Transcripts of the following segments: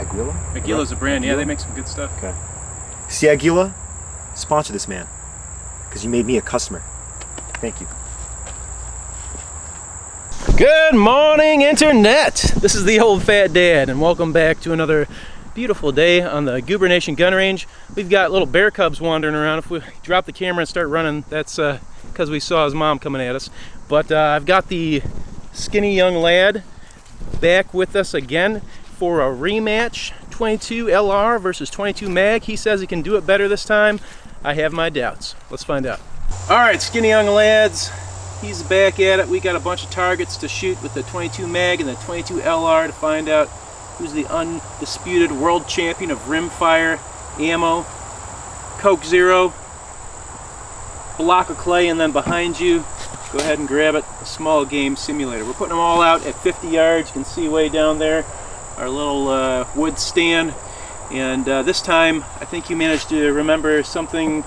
Aguila? Aguila's a brand, yeah, they make some good stuff. Okay. See, Aguila, sponsor this man, because you made me a customer. Thank you. Good morning, Internet! This is the Old Fat Dad, and welcome back to another beautiful day on the Goober Nation gun range. We've got little bear cubs wandering around. If we drop the camera and start running, that's because we saw his mom coming at us. But I've got the skinny young lad back with us again for a rematch, 22 LR versus 22 mag. He says he can do it better this time. I have my doubts. Let's find out. All right, skinny young lads, he's back at it. We got a bunch of targets to shoot with the 22 mag and the 22 LR to find out who's the undisputed world champion of rimfire, ammo, Coke Zero, block of clay, and then behind you, go ahead and grab it, a small game simulator. We're putting them all out at 50 yards. You can see way down there our little wood stand. And this time, I think you managed to remember something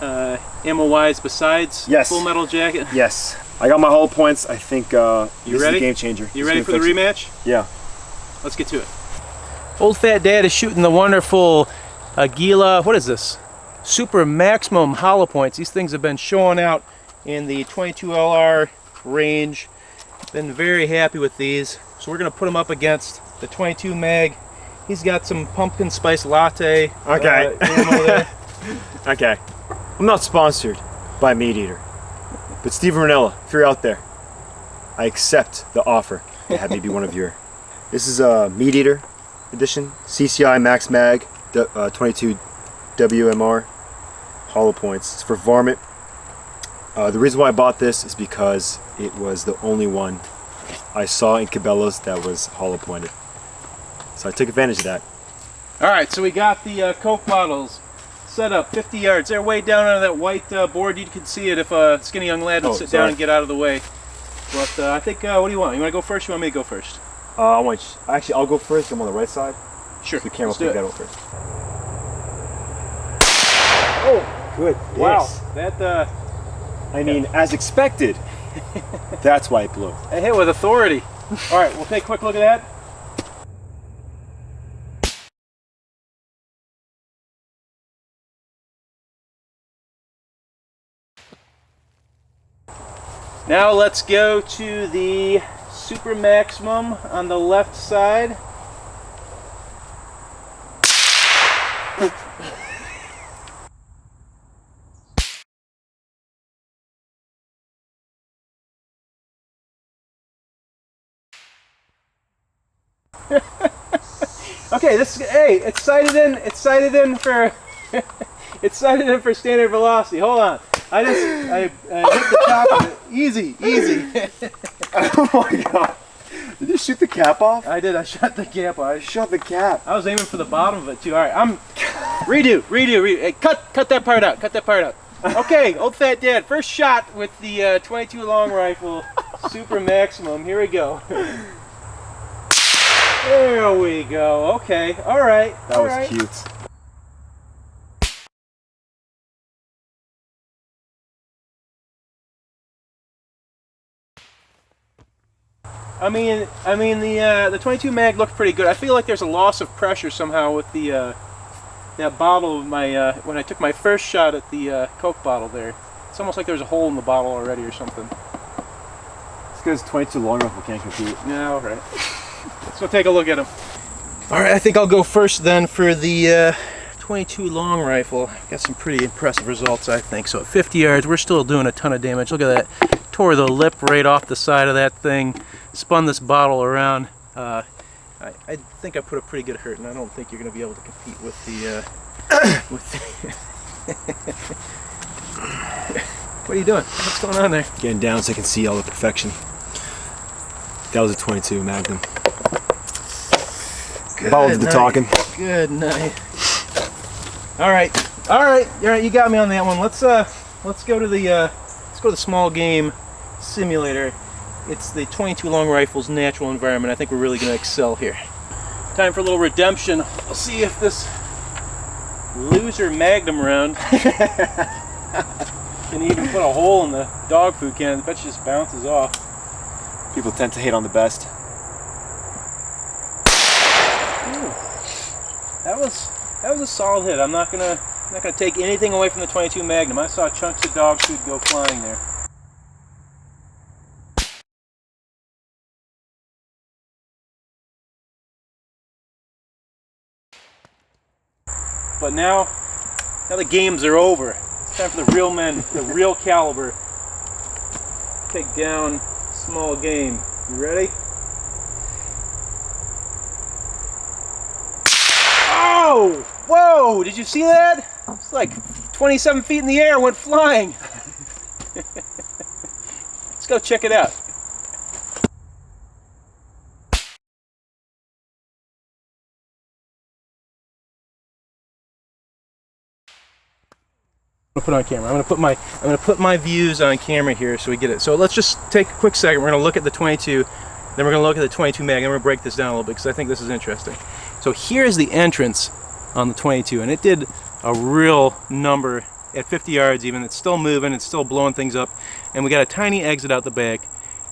ammo-wise besides Full Metal Jacket. Yes. I got my hollow points. I think this is a game changer. You ready for the rematch? Yeah. Let's get to it. Old Fat Dad is shooting the wonderful Aguila, what is this? Super Maximum hollow points. These things have been showing out in the 22 LR range. Been very happy with these. So we're going to put them up against the 22 mag. He's got some pumpkin spice latte. Okay. Ammo there. Okay. I'm not sponsored by Meat Eater, but Steve Ranella, if you're out there, I accept the offer to have me be one of your. This is a Meat Eater edition, CCI Max Mag, 22 WMR hollow points. It's for varmint. The reason why I bought this is because it was the only one I saw in Cabela's that was hollow pointed. So I took advantage of that. All right, so we got the Coke bottles set up 50 yards. They're way down on that white board. You can see it if a skinny young lad would sit down and get out of the way. But I think, what do you want? You want to go first? You want me to go first? I'll go first. I'm on the right side. Sure. So the camera will pick that up first. Oh, good. Wow. That. I mean, as expected. That's why it blew. I hit with authority. All right, we'll take a quick look at that. Now let's go to the Super Maximum on the left side. Okay, it's sighted in for it's sighted in for standard velocity. Hold on. I hit the top of it. Easy. Oh my god. Did you shoot the cap off? I did. I shot the cap off. Shot the cap. I was aiming for the bottom of it too. All right, redo. Hey, cut that part out. Okay, Old Fat Dad. First shot with the 22 long rifle, Super Maximum. Here we go. There we go. Okay. All right. That was cute. I mean the 22 mag looked pretty good. I feel like there's a loss of pressure somehow with the that bottle of my when I took my first shot at the Coke bottle there. It's almost like there's a hole in the bottle already or something. It's because 22 long rifle can't compete. Yeah, all right. Let's go take a look at them. All right, I think I'll go first then for the 22 long rifle. Got some pretty impressive results, I think. So at 50 yards, we're still doing a ton of damage. Look at that. Tore the lip right off the side of that thing. Spun this bottle around. I think I put a pretty good hurt, and I don't think you're going to be able to compete with the... What are you doing? What's going on there? Getting down so I can see all the perfection. That was a 22 Magnum. Ball did the talking. Good night. All right. You got me on that one. Let's go to the small game simulator. It's the 22 long rifle's natural environment. I think we're really going to excel here. Time for a little redemption. We'll see if this loser Magnum round can even put a hole in the dog food can. I bet she just bounces off. People tend to hate on the best. Ooh. That was a solid hit. I'm not gonna take anything away from the 22 Magnum. I saw chunks of dog food go flying there. But now the games are over. It's time for the real men, the real caliber. Take down small game. You ready? Oh! Whoa! Did you see that? It's like 27 feet in the air, went flying. Let's go check it out. I'm gonna put it on camera. I'm gonna put my views on camera here so we get it. So let's just take a quick second. We're gonna look at the 22, then we're gonna look at the 22 Mag, and we're gonna break this down a little bit because I think this is interesting. So here's the entrance on the 22, and it did a real number at 50 yards even. It's still moving, it's still blowing things up, and we got a tiny exit out the back,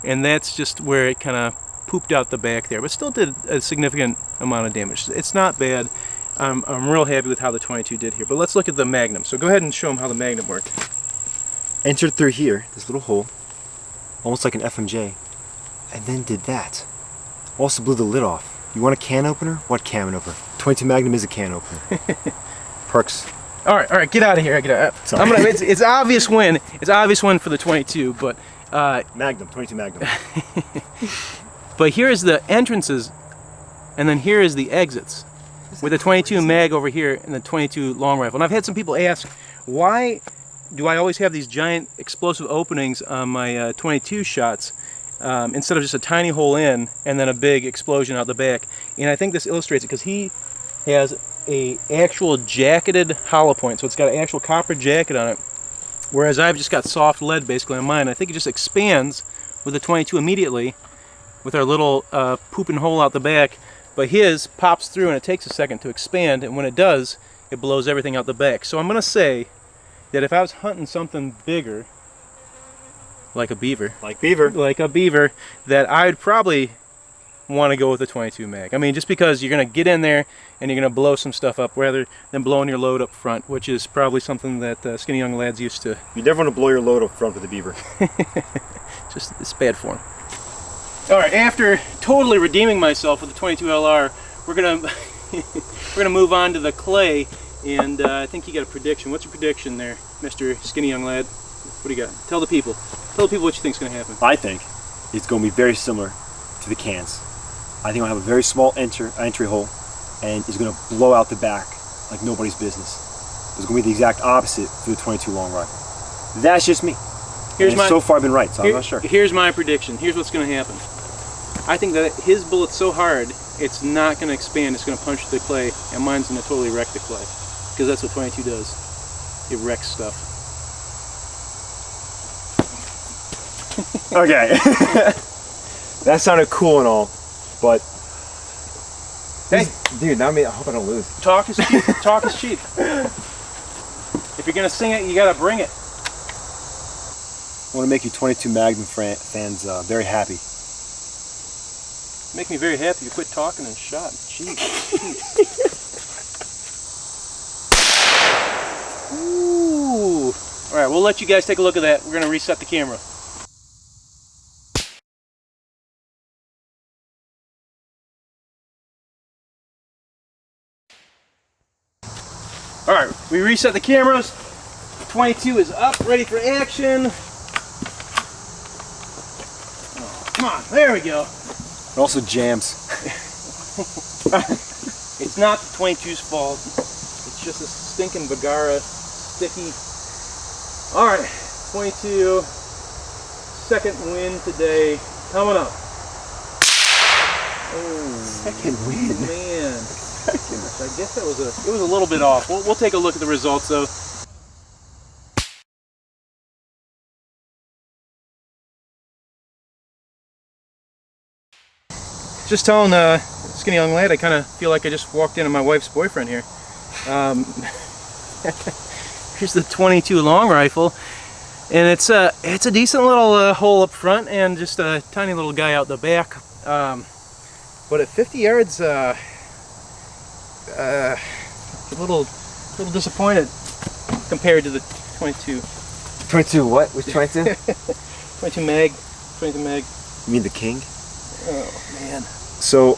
and that's just where it kind of pooped out the back there, but still did a significant amount of damage. It's not bad. I'm real happy with how the 22 did here, but let's look at the Magnum. So go ahead and show them how the Magnum worked. Entered through here, this little hole, almost like an FMJ, and then did that. Also blew the lid off. You want a can opener? What can opener? 22 Magnum is a can opener. Perks. All right, get out of here. Get out. It's obvious win. It's obvious win for the 22, but Magnum, 22 Magnum. But here's the entrances, and then here is the exits, with the 22 Mag over here and the 22 long rifle. And I've had some people ask, why do I always have these giant explosive openings on my 22 shots instead of just a tiny hole in and then a big explosion out the back? And I think this illustrates it because he has a actual jacketed hollow point, so it's got an actual copper jacket on it, whereas I've just got soft lead basically on mine. I think it just expands with the 22 immediately with our little pooping hole out the back, but his pops through and it takes a second to expand, and when it does, it blows everything out the back. So I'm going to say that if I was hunting something bigger, like a beaver, that I'd probably want to go with the 22 Mag. I mean, just because you're going to get in there and you're going to blow some stuff up rather than blowing your load up front, which is probably something that skinny young lads used to. You never want to blow your load up front with a beaver. Just, it's bad form. All right, after totally redeeming myself with the 22 LR, we're gonna move on to the clay, and I think you got a prediction. What's your prediction there, Mr. Skinny Young Lad? What do you got? Tell the people what you think's gonna happen. I think it's gonna be very similar to the cans. I think I'll have a very small entry hole, and it's gonna blow out the back like nobody's business. It's gonna be the exact opposite for the 22 long rifle. That's just me. So far I've been right, so I'm not sure. Here's my prediction. Here's what's going to happen. I think that his bullet's so hard, it's not going to expand. It's going to punch the clay, and mine's going to totally wreck the clay. Because that's what 22 does. It wrecks stuff. Okay. That sounded cool and all, but... Hey, dude, I hope I don't lose. Talk is cheap. Talk is cheap. If you're going to sing it, you got to bring it. I want to make you 22 Magnum fans very happy. Make me very happy. You quit talking and shot. Jeez. Ooh. All right, we'll let you guys take a look at that. We're going to reset the camera. All right, we reset the cameras. 22 is up, ready for action. Come on, there we go. It also jams. It's not the 22's fault. It's just a stinking Begara sticky. All right, 22, second win today, coming up. Oh, second win? Man. I guess that was it was a little bit off. We'll take a look at the results though. Just telling Skinny Young Lad, I kind of feel like I just walked into my wife's boyfriend here. Here's the 22 long rifle, and it's a decent little hole up front and just a tiny little guy out the back. But at 50 yards, A little disappointed compared to the 22. 22 what? Which 22? 22 mag. 22 mag. You mean the king? Oh man. So,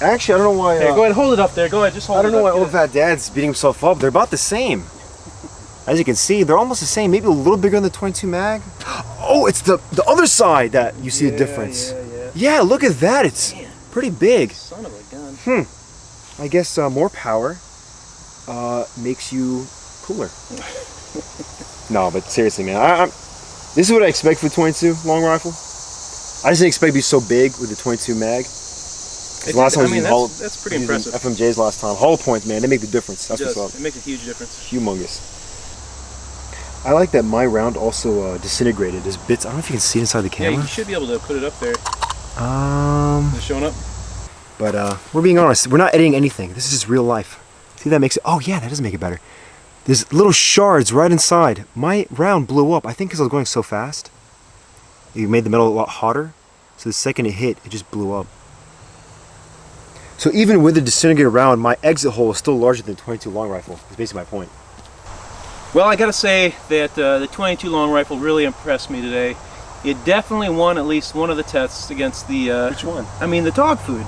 actually, I don't know why. Here, go ahead, hold it up there. Go ahead, just hold it up. I don't know why Old Fat Dad's beating himself up. They're about the same. As you can see, they're almost the same. Maybe a little bigger than the 22 mag. Oh, it's the other side that you see the difference. Yeah, look at that. It's pretty big. Son of a gun. I guess more power makes you cooler. No, but seriously, man, this is what I expect for the 22 long rifle. I just didn't expect it to be so big with the 22 mag. Last time that's pretty impressive. FMJs last time. Hollow points, man, they make the difference. That's what's up. It makes a huge difference. Humongous. I like that my round also disintegrated. There's bits. I don't know if you can see inside the camera. Yeah, you should be able to put it up there. Is it showing up? But we're being honest. We're not editing anything. This is just real life. See, that makes it. Oh yeah, that does make it better. There's little shards right inside. My round blew up. I think because I was going so fast. It made the metal a lot hotter. So the second it hit, it just blew up. So even with the disintegrated round, my exit hole is still larger than the 22 long rifle. That's basically my point. Well, I gotta say that the 22 long rifle really impressed me today. It definitely won at least one of the tests against the... Which one? I mean, the dog food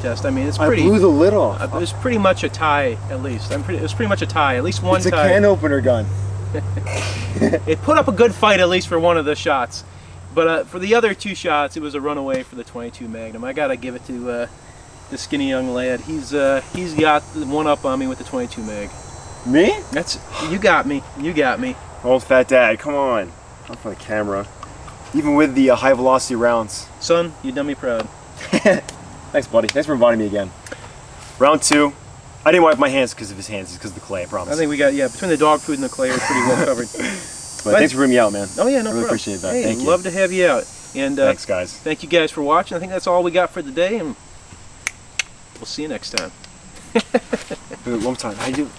test. I mean, it's pretty... I blew the lid off. It was pretty much a tie, at least. It was pretty much a tie, at least one tie. It's a can opener gun. It put up a good fight, at least for one of the shots. But for the other two shots, it was a runaway for the 22 Magnum. I gotta give it to the skinny young lad. He's got the one up on me with the 22 Mag. Me? You got me. You got me. Old Fat Dad, come on. Not for the camera. Even with the high velocity rounds. Son, you done me proud. Thanks, buddy. Thanks for inviting me again. Round 2. I didn't wipe my hands because of his hands. It's because of the clay, I promise. I think we got, between the dog food and the clay, we're pretty well covered. But thanks for bringing me out, man. Oh yeah, no problem. I really appreciate that. Hey, thank you. Love to have you out. And thanks, guys. Thank you guys for watching. I think that's all we got for the day, and we'll see you next time. One time. How you do?